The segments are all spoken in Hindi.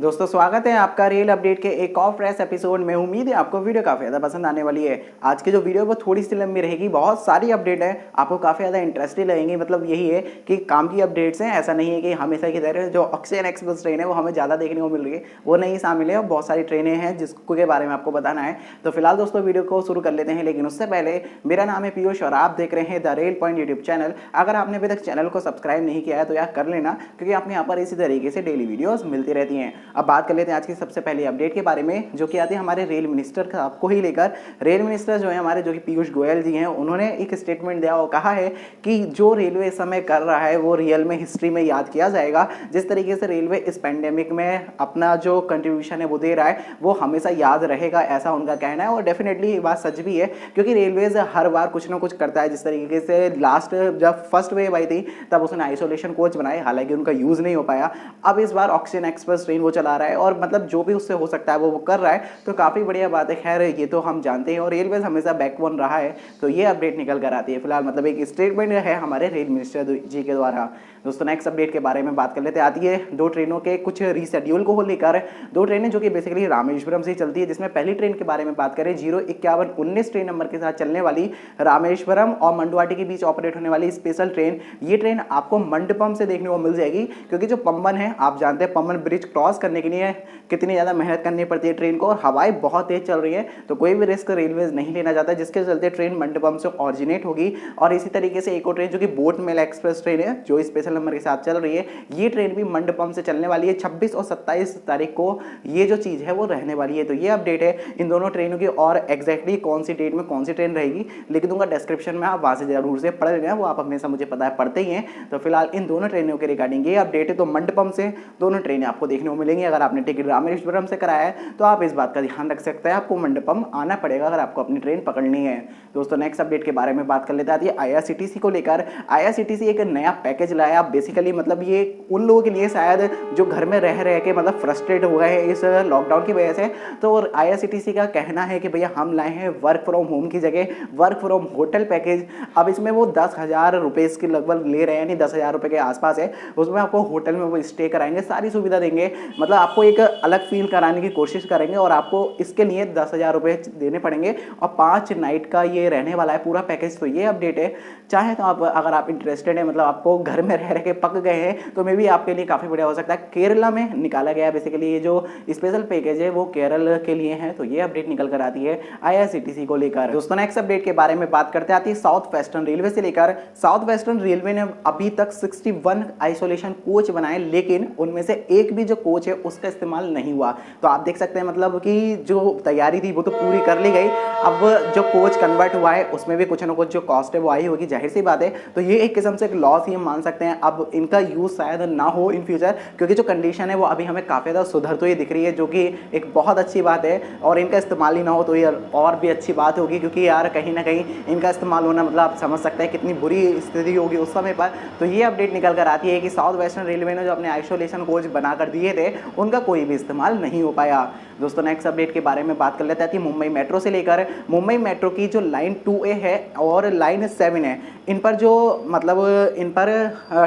दोस्तों स्वागत है आपका रेल अपडेट के एक और फ्रेश एपिसोड में। उम्मीद है आपको वीडियो काफ़ी ज़्यादा पसंद आने वाली है। आज की जो वीडियो है वो थोड़ी सी लंबी रहेगी, बहुत सारी अपडेट है, आपको काफ़ी ज़्यादा इंटरेस्टिंग लगेंगी। मतलब यही है कि काम की अपडेट्स हैं, ऐसा नहीं है कि हमेशा की तरह जो ऑक्सीजन एक्सप्रेस ट्रेन है वो हमें ज़्यादा देखने को मिल रही है, वो नहीं शामिल है और बहुत सारी ट्रेनें हैं जिसके बारे में आपको बताना है। तो फिलहाल दोस्तों वीडियो को शुरू कर लेते हैं, लेकिन उससे पहले मेरा नाम है पीयूष और आप देख रहे हैं the rail point YouTube channel. अगर आपने अभी तक चैनल को सब्सक्राइब नहीं किया है तो यार कर लेना, क्योंकि आपने यहाँ पर इसी तरीके से डेली वीडियोस मिलती रहती हैं। अब बात कर लेते हैं आज की सबसे पहली अपडेट के बारे में, जो कि आती है हमारे रेल मिनिस्टर का आपको ही लेकर। रेल मिनिस्टर जो है हमारे, जो कि पीयूष गोयल जी हैं, उन्होंने एक स्टेटमेंट दिया और कहा है कि जो रेलवे इस समय कर रहा है वो रियल में हिस्ट्री में याद किया जाएगा। जिस तरीके से रेलवे इस पैंडेमिक में अपना जो कंट्रीब्यूशन है वो दे रहा है वो हमेशा याद रहेगा, ऐसा उनका कहना है। और डेफिनेटली ये बात सच भी है, क्योंकि रेलवेज हर बार कुछ ना कुछ करता है। जिस तरीके से लास्ट जब फर्स्ट वेव आई थी तब उसने आइसोलेशन कोच बनाए, हालांकि उनका यूज़ नहीं हो पाया। अब इस बार ऑक्सीजन एक्सप्रेस ट्रेन वो चला रहा है और मतलब जो भी उससे हो सकता है वो कर रहा है, तो काफ़ी बढ़िया बात है। खैर ये तो हम जानते हैं और रेलवे हमेशा बैकबोन रहा है, तो ये अपडेट निकल कर आती है। फिलहाल मतलब एक स्टेटमेंट है हमारे रेल मिनिस्टर जी के द्वारा। दोस्तों नेक्स्ट अपडेट के बारे में बात कर लेते हैं। आती है दो ट्रेनों के कुछ रीशेड्यूल को लेकर। दो ट्रेनें जो कि बेसिकली रामेश्वरम से चलती है, जिसमें पहली ट्रेन के बारे में बात करें 05119 ट्रेन नंबर के साथ चलने वाली रामेश्वरम और मंडुआटी के बीच ऑपरेट होने वाली स्पेशल ट्रेन। ये ट्रेन आपको मंडपम से देखने को मिल जाएगी, क्योंकि जो पम्बन है आप जानते हैं, पम्बन ब्रिज क्रॉस करने के लिए कितनी ज़्यादा मेहनत करनी पड़ती है ट्रेन को, और हवाएं बहुत तेज चल रही है, तो कोई भी रिस्क रेलवे नहीं लेना चाहता, जिसके चलते ट्रेन मंडपम से ऑरिजिनेट होगी। और इसी तरीके से एक और ट्रेन जो कि बोट मेल एक्सप्रेस ट्रेन है, जो स्पेशल नंबर के साथ चल रही है, ये ट्रेन भी मंडपम से चलने वाली है। 26 और 27 तारीख को ये जो चीज़ है वो रहने वाली है। तो ये अपडेट है इन दोनों ट्रेनों की, और एग्जैक्टली कौन सी डेट में कौन सी ट्रेन रहेगी लिख दूंगा डिस्क्रिप्शन में, आप वहाँ से जरूर से पढ़ लेना, वो आप हमेशा मुझे पता है पढ़ते ही हैं। तो फिलहाल इन दोनों ट्रेनों के रिगार्डिंग ये अपडेट है। तो मंडपम से दोनों ट्रेनें आपको देखने को मिलेंगी। अगर आपने टिकट रामेश्वरम से कराया है तो आप इस बात का ध्यान रख सकते हैं, आपको मंडपम आना पड़ेगा अगर आपको अपनी ट्रेन पकड़नी है। दोस्तों नेक्स्ट अपडेट के बारे में बात कर लेते हैं आईआरसीटीसी को लेकर। आईआरसीटीसी एक नया पैकेज लाया बेसिकली, मतलब ये उन लोगों के लिए शायद जो घर में रह रह के मतलब फ्रस्ट्रेट हो गए हैं इस लॉकडाउन की वजह से। तो आईआरसीटीसी का कहना है कि भैया हम लाए हैं वर्क फ्रॉम होम की जगह वर्क फ्रॉम होटल पैकेज। अब इसमें वो 10,000 रुपये के लगभग ले रहे हैं, यानी 10,000 रुपये के आसपास है। उसमें आपको होटल में वो स्टे कराएंगे, सारी सुविधा देंगे, मतलब आपको एक अलग फील कराने की कोशिश करेंगे, और आपको इसके लिए 10,000 रुपये देने पड़ेंगे, और 5 नाइट का ये रहने वाला है पूरा पैकेज। तो ये अपडेट है। चाहे तो आप, अगर आप इंटरेस्टेड है, मतलब आपको घर में रह के पक गए हैं, तो मे भी आपके लिए काफ़ी बढ़िया हो सकता है। केरला में निकाला गया है बेसिकली, ये जो स्पेशल पैकेज है वो केरल के लिए है। तो ये अपडेट निकल कर आती है आईआरसीटीसी को लेकर। दोस्तों नेक्स्ट अपडेट के बारे में बात करते आती है साउथ वेस्टर्न रेलवे से लेकर। साउथ वेस्टर्न रेलवे ने अभी तक 61 आइसोलेशन कोच बनाए, लेकिन उनमें से एक भी जो कोच है उसका इस्तेमाल नहीं हुआ। तो आप देख सकते हैं मतलब कि जो तैयारी थी वो तो पूरी कर ली गई, अब जो कोच कन्वर्ट हुआ है उसमें भी कुछ ना कुछ जो कॉस्ट है वो आई होगी, जाहिर सी बात है। तो ये एक किस्म से एक लॉस ही हम मान सकते हैं। अब इनका यूज़ शायद ना हो इन फ्यूचर, क्योंकि जो कंडीशन है वो अभी हमें काफ़ी ज़्यादा सुधरती हुई दिख रही है, जो कि एक बहुत अच्छी बात है। और इनका इस्तेमाल ही ना हो तो ये और भी अच्छी बात होगी, क्योंकि यार कहीं ना कहीं इनका इस्तेमाल होना मतलब आप समझ सकते हैं कितनी बुरी स्थिति होगी उस समय पर। तो ये अपडेट निकल कर आती है कि साउथ वेस्टर्न रेलवे ने जो अपने आइसोलेशन कोच बनाकर दिए थे उनका कोई भी इस्तेमाल नहीं हो पाया। दोस्तों नेक्स्ट अपडेट के बारे में बात कर लेते हैं मुंबई मेट्रो से लेकर। मुंबई मेट्रो की जो लाइन 2A है और लाइन 7 है, इन पर जो मतलब इन पर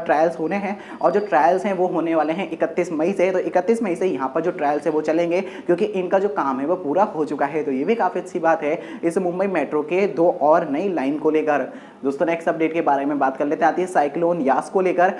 ट्रायल्स होने हैं, और जो ट्रायल्स हैं वो होने वाले हैं 31 मई से। तो 31 मई से यहाँ पर जो ट्रायल्स है वो चलेंगे, क्योंकि इनका जो काम है वो पूरा हो चुका है। तो ये भी काफ़ी अच्छी बात है इस मुंबई मेट्रो के 2 और नई लाइन को लेकर। दोस्तों नेक्स्ट अपडेट के बारे में बात कर लेते हैं, आती है साइक्लोन यास को लेकर।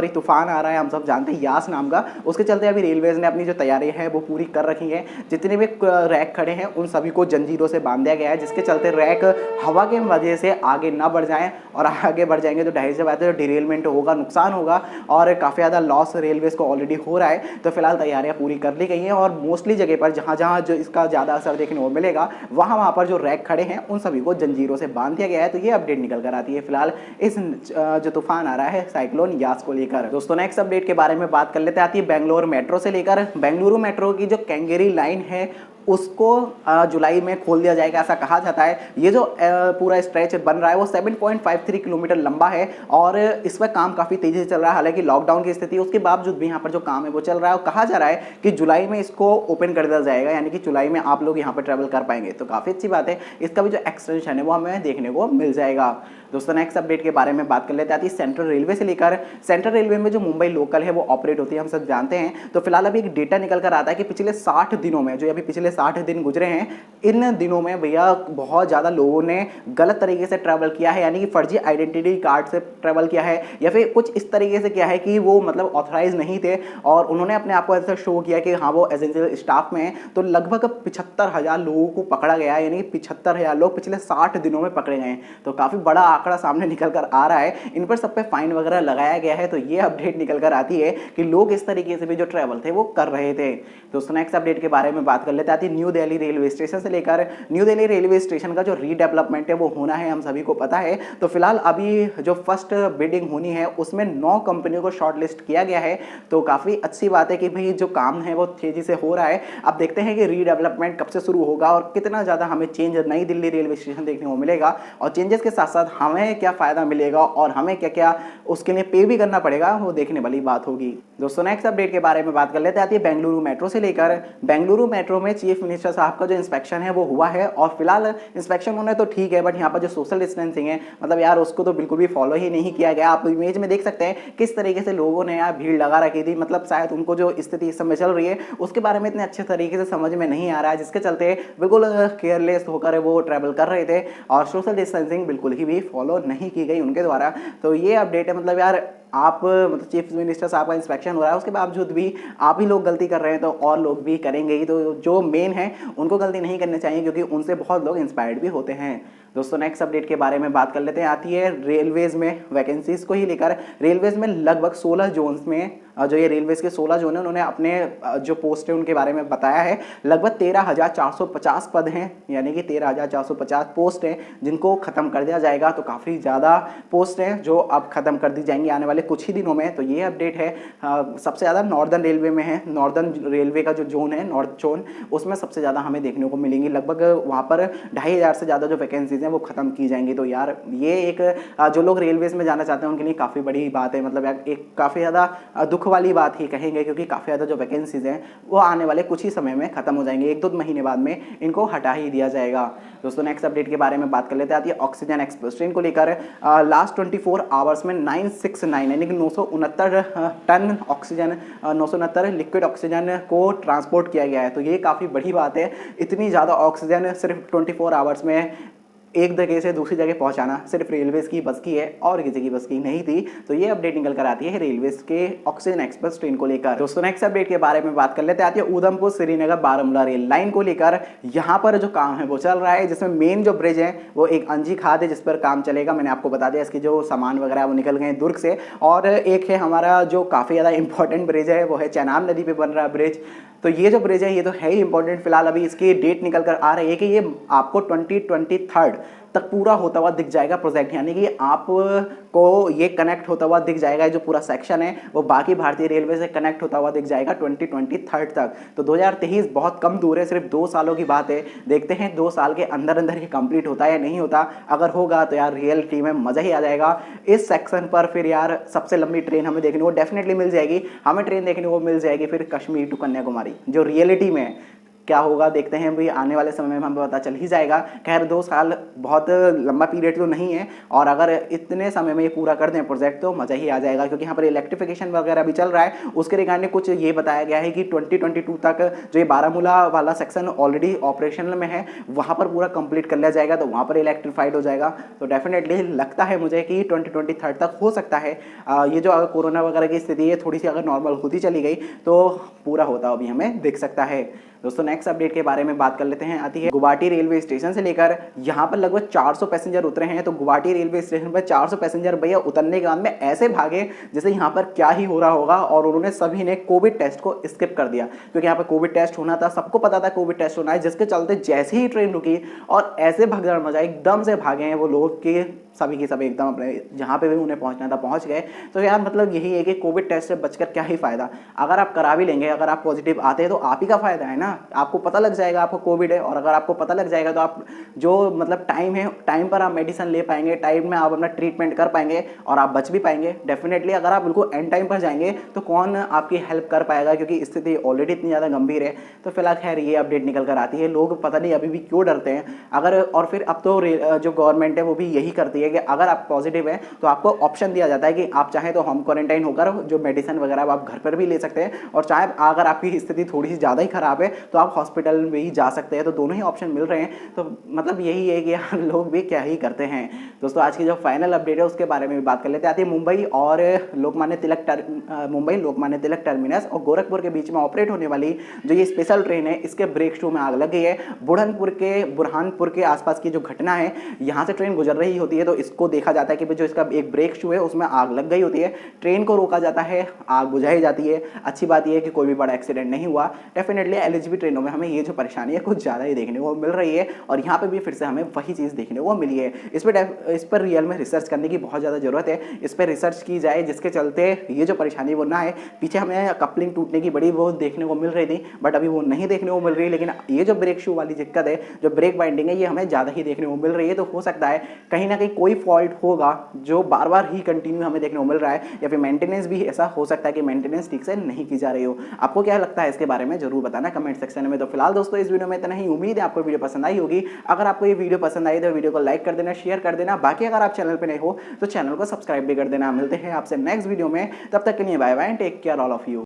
तूफान आ रहा है, हम सब जानते हैं यास नाम का। उसके चलते अभी रेलवेज ने अपनी जो तैयारी है वो पूरी कर रखी है। जितने भी रैक खड़े हैं उन सभी को जंजीरों से बांध दिया गया है, जिसके चलते रैक हवा के वजह से आगे ना बढ़ जाएं, और आगे बढ़ जाएंगे तो ढाई से बात है डिरेलमेंट होगा, नुकसान होगा, और काफ़ी ज़्यादा लॉस रेलवेज को ऑलरेडी हो रहा है। तो फिलहाल तैयारियां पूरी कर ली गई हैं, और मोस्टली जगह पर जहाँ जहाँ जो इसका ज़्यादा असर देखने को मिलेगा वहाँ पर जो रैक खड़े हैं उन सभी को जंजीरों से बांध दिया गया है। तो ये अपडेट निकल कर आती है फिलहाल इस जो तूफान आ रहा है साइक्लोन यास को लेकर। दोस्तों नेक्स्ट अपडेट के बारे में बात कर लेते आती है बेंगलोर मेट्रो से लेकर। बेंगलुरु मेट्रो की जो कैंगेरी लाइन है उसको जुलाई में खोल दिया जाएगा, ऐसा कहा जाता है। ये जो पूरा स्ट्रेच बन रहा है वो 7.53 किलोमीटर लंबा है, और इस पर काम काफ़ी तेज़ी से चल रहा है। हालांकि लॉकडाउन की स्थिति उसके बावजूद भी यहाँ पर जो काम है वो चल रहा है, और कहा जा रहा है कि जुलाई में इसको ओपन कर दिया जाएगा, यानी कि जुलाई में आप लोग यहाँ पर ट्रैवल कर पाएंगे। तो काफ़ी अच्छी बात है, इसका भी जो एक्सटेंशन है वो हमें देखने को मिल जाएगा। दोस्तों नेक्स्ट अपडेट के बारे में बात कर लेते हैं सेंट्रल रेलवे से लेकर। सेंट्रल रेलवे में जो मुंबई लोकल है वो ऑपरेट होती है, हम सब जानते हैं। तो फिलहाल अभी एक डेटा निकल कर आता है कि पिछले 60 दिनों में, जो अभी पिछले 60 दिन गुजरे हैं, इन दिनों में भैया बहुत ज़्यादा लोगों ने गलत तरीके से ट्रैवल किया है, यानी कि फर्जी आइडेंटिटी कार्ड से ट्रैवल किया है या फिर कुछ इस तरीके से किया है कि वो मतलब ऑथराइज नहीं थे और उन्होंने अपने आप को ऐसा शो किया कि हाँ वो एसेंशियल स्टाफ में हैं। तो लगभग 75,000 लोगों को पकड़ा गया है, यानी 75,000 लोग पिछले 60 दिनों में पकड़े गए हैं। तो काफ़ी बड़ा आंकड़ा सामने निकल कर आ रहा है। इन पर सब पे फाइन वगैरह लगाया गया है। तो ये अपडेट निकल कर आती है कि लोग इस तरीके से भी जो ट्रैवल थे वो कर रहे थे। दोस्तों नेक्स्ट अपडेट के बारे में बात कर लेते हैं न्यू दिल्ली रेलवे स्टेशन से लेकर। न्यू दिल्ली रेलवे स्टेशन का जो रीडेवलपमेंट है वो होना है, हम सभी को पता है। तो फिलहाल अभी जो फर्स्ट बिडिंग होनी है उसमें 9 कंपनियों को शॉर्टलिस्ट किया गया है। तो काफ़ी अच्छी बात है कि भाई जो काम है वो तेजी से हो रहा है। अब देखते हैं कि रीडेवलपमेंट कब से शुरू होगा और कितना ज़्यादा हमें चेंज नई दिल्ली रेलवे स्टेशन देखने को मिलेगा और चेंजेस के साथ साथ हमें क्या फ़ायदा मिलेगा और हमें क्या क्या उसके लिए पे भी करना पड़ेगा, वो देखने वाली बात होगी। दोस्तों नेक्स्ट अपडेट के बारे में बात कर लेते हैं बेंगलुरु मेट्रो से लेकर। बेंगलुरु मेट्रो में चीफ मिनिस्टर साहब का जो इंस्पेक्शन है वो हुआ है और फिलहाल इंस्पेक्शन होना तो ठीक है, बट यहाँ पर जो सोशल डिस्टेंसिंग है मतलब यार उसको तो बिल्कुल भी फॉलो ही नहीं किया गया। आप इमेज में देख सकते हैं किस तरीके से लोगों ने यहाँ भीड़ लगा रखी थी। मतलब शायद उनको जो स्थिति इस समय चल रही है उसके बारे में इतने अच्छे तरीके से समझ में नहीं आ रहा है, जिसके चलते बिल्कुल केयरलेस होकर वो ट्रैवल कर रहे थे और सोशल डिस्टेंसिंग बिल्कुल ही भी फॉलो नहीं की गई उनके द्वारा। तो ये अपडेट है, मतलब यार आप मतलब चीफ मिनिस्टर साहब का इंस्पेक्शन हो रहा है उसके बावजूद भी आप ही लोग गलती कर रहे हैं तो और लोग भी करेंगे ही। तो जो मेन है उनको गलती नहीं करनी चाहिए क्योंकि उनसे बहुत लोग इंस्पायर्ड भी होते हैं। दोस्तों नेक्स्ट अपडेट के बारे में बात कर लेते हैं आती है रेलवेज में वैकेंसीज को ही लेकर। रेलवेज में लगभग 16 जोन्स में जो ये रेलवेज के 16 जोन है उन्होंने अपने जो पोस्ट है उनके बारे में बताया है। लगभग 13,450 पद हैं, यानी कि 13,450 पोस्ट हैं जिनको ख़त्म कर दिया जाएगा। तो काफ़ी ज़्यादा पोस्ट हैं जो अब ख़त्म कर दी जाएंगी आने वाले कुछ ही दिनों में। तो ये अपडेट है। सबसे ज़्यादा नॉर्दर्न रेलवे में है। नॉर्दर्न रेलवे का जो जोन है नॉर्थ जोन, उसमें सबसे ज़्यादा हमें देखने को मिलेंगी। लगभग वहाँ पर 2,500 से ज़्यादा जो वैकेंसीज हैं वो ख़त्म की जाएंगी। तो यार ये एक जो लोग रेलवेज में जाना चाहते हैं उनके लिए काफ़ी बड़ी बात है। मतलब यार एक काफ़ी ज़्यादा दुख वाली बात ही कहेंगे क्योंकि काफ़ी ज़्यादा जो वैकेंसीज हैं वो आने वाले कुछ ही समय में खत्म हो जाएंगे। 1-2 महीने बाद में इनको हटा ही दिया जाएगा। दोस्तों नेक्स्ट अपडेट के बारे में बात कर लेते हैं आती है ऑक्सीजन एक्सप्रेस ट्रेन को लेकर। लास्ट 24 आवर्स में 969 यानी कि 969 टन ऑक्सीजन 969 लिक्विड ऑक्सीजन को ट्रांसपोर्ट किया गया है। तो ये काफ़ी बड़ी बात है। इतनी ज़्यादा ऑक्सीजन सिर्फ 24 आवर्स में एक जगह से दूसरी जगह पहुंचाना सिर्फ रेलवेज की बस की है और किसी की बस की नहीं थी। तो ये अपडेट निकल कर आती है रेलवेज के ऑक्सीजन एक्सप्रेस ट्रेन को लेकर। दोस्तों नेक्स्ट अपडेट के बारे में बात कर लेते हैं आती है उधमपुर श्रीनगर बारामूला रेल लाइन को लेकर। यहाँ पर जो काम है वो चल रहा है, जिसमें मेन जो ब्रिज है वो एक अंजी खाद है जिस पर काम चलेगा। मैंने आपको बता दिया इसके जो सामान वगैरह वो निकल गए दुर्ग से। और एक है हमारा जो काफ़ी ज़्यादा इंपॉर्टेंट ब्रिज है वो है चेनाब नदी पर बन रहा ब्रिज। तो ये जो ब्रिज है ये तो है ही इंपॉर्टेंट। फिलहाल अभी इसकी डेट निकल कर आ रही है कि ये आपको 2023 तक पूरा होता हुआ दिख जाएगा प्रोजेक्ट, यानी कि आपको ये कनेक्ट होता हुआ दिख जाएगा। जो पूरा सेक्शन है वो बाकी भारतीय रेलवे से कनेक्ट होता हुआ दिख जाएगा 2023 तक। तो 2023 बहुत कम दूर है, सिर्फ 2 सालों की बात है। देखते हैं 2 साल के अंदर अंदर ये कंप्लीट होता है या नहीं होता। अगर होगा तो यार रियलिटी में मज़ा ही आ जाएगा। इस सेक्शन पर फिर यार सबसे लंबी ट्रेन हमें देखने को डेफिनेटली मिल जाएगी। हमें ट्रेन देखने को मिल जाएगी फिर कश्मीर टू कन्याकुमारी, जो रियलिटी में क्या होगा देखते हैं भाई। आने वाले समय में हमें पता चल ही जाएगा। खैर 2 साल बहुत लंबा पीरियड तो नहीं है और अगर इतने समय में ये पूरा कर दें प्रोजेक्ट तो मज़ा ही आ जाएगा। क्योंकि यहाँ पर इलेक्ट्रिफिकेशन वगैरह भी चल रहा है, उसके रिगार्डिंग कुछ ये बताया गया है कि 2022 तक जो ये बारामूला वाला सेक्शन ऑलरेडी ऑपरेशनल में है वहाँ पर पूरा कंप्लीट कर लिया जाएगा। तो वहाँ पर इलेक्ट्रीफाइड हो जाएगा। तो डेफिनेटली लगता है मुझे कि 2023 तक हो सकता है। ये जो अगर कोरोना वगैरह की स्थिति है थोड़ी सी अगर नॉर्मल होती चली गई तो पूरा होता अभी हमें दिख सकता है। दोस्तों नेक्स्ट अपडेट के बारे में बात कर लेते हैं आती है गुवाहाटी रेलवे स्टेशन से लेकर। यहाँ पर लगभग 400 पैसेंजर उतरे हैं। तो गुवाहाटी रेलवे स्टेशन पर 400 पैसेंजर भैया उतरने के बाद में ऐसे भागे जैसे यहाँ पर क्या ही हो रहा होगा। और उन्होंने सभी ने कोविड टेस्ट को स्किप कर दिया क्योंकि यहाँ पर कोविड टेस्ट होना था, सबको पता था कोविड टेस्ट होना है। जिसके चलते जैसे ही ट्रेन रुकी और ऐसे भगदड़ मचा, एकदम से भागे हैं वो लोग के सभी के सभी एकदम अपने जहाँ पे भी उन्हें पहुँचना था पहुँच गए। तो यार मतलब यही है कि कोविड टेस्ट से बचकर क्या ही फ़ायदा। अगर आप करा भी लेंगे, अगर आप पॉजिटिव आते हैं तो आप ही का फ़ायदा है ना। आपको पता लग जाएगा आपको कोविड है और अगर आपको पता लग जाएगा तो आप जो मतलब टाइम है टाइम पर आप मेडिसिन ले पाएंगे, टाइम में आप अपना ट्रीटमेंट कर पाएंगे और आप बच भी पाएंगे डेफिनेटली। अगर आप बिल्कुल एंड टाइम पर जाएंगे तो कौन आपकी हेल्प कर पाएगा क्योंकि स्थिति ऑलरेडी इतनी ज़्यादा गंभीर है। तो फिलहाल खैर ये अपडेट निकल कर आती है। लोग पता नहीं अभी भी क्यों डरते हैं। अगर और फिर अब तो जो गवर्नमेंट है वो भी यही करती है है कि अगर आप पॉजिटिव हैं तो आपको ऑप्शन दिया जाता है कि आप चाहें तो होम क्वारंटाइन होकर जो मेडिसिन वगैरह आप घर पर भी ले सकते हैं, और चाहे अगर आपकी स्थिति थोड़ी सी ज़्यादा ही खराब है तो आप हॉस्पिटल में ही जा सकते हैं। तो दोनों ही ऑप्शन मिल रहे हैं। तो मतलब यही है कि यार लोग भी क्या ही करते हैं। दोस्तों आज की जो फाइनल अपडेट है उसके बारे में भी बात कर लेते हैं। आती है मुंबई और मुंबई लोकमान्य तिलक टर्मिनस और गोरखपुर के बीच में ऑपरेट होने वाली जो ये स्पेशल ट्रेन है, इसके ब्रेक शू में आग लग गई है। बुरहानपुर के आसपास की जो घटना है, यहाँ से ट्रेन गुजर रही होती है तो इसको देखा जाता है कि जो इसका एक ब्रेक शू है उसमें आग लग गई होती है। ट्रेन को रोका जाता है, आग बुझाई जाती है। अच्छी बात यह है कि कोई भी बड़ा एक्सीडेंट नहीं हुआ। डेफिनेटली एलएचबी ट्रेनों में हमें ये जो परेशानी है कुछ ज़्यादा ही देखने को मिल रही है, और यहाँ पे भी फिर से हमें वही चीज़ देखने को मिली है। इस पर रियल में रिसर्च करने की बहुत ज़्यादा ज़रूरत है। इस पर रिसर्च की जाए जिसके चलते ये जो परेशानी वो ना है। पीछे हमें कपलिंग टूटने की बड़ी बहुत देखने को मिल रही थी, बट अभी वो नहीं देखने को मिल रही है। लेकिन ये जो ब्रेक शू वाली दिक्कत है, जो ब्रेक बाइंडिंग है, ये हमें ज़्यादा ही देखने को मिल रही है। तो हो सकता है कहीं ना कहीं कोई फॉल्ट होगा जो बार बार ही कंटिन्यू हमें देखने को मिल रहा है, या फिर मेंटेनेंस भी ऐसा हो सकता है कि मेंटेनेंस ठीक से नहीं की जा रही हो। आपको क्या लगता है इसके बारे में जरूर बताना कमेंट सेक्शन में। तो फिलहाल दोस्तों इस वीडियो में इतना ही। उम्मीद है आपको वीडियो पसंद आई होगी। अगर आपको ये वीडियो पसंद आई तो वीडियो को लाइक कर देना, शेयर कर देना। बाकी अगर आप चैनल पर नए हो तो चैनल को सब्सक्राइब भी कर देना। मिलते हैं आपसे नेक्स्ट वीडियो में, तब तक के लिए bye bye, take care all of you.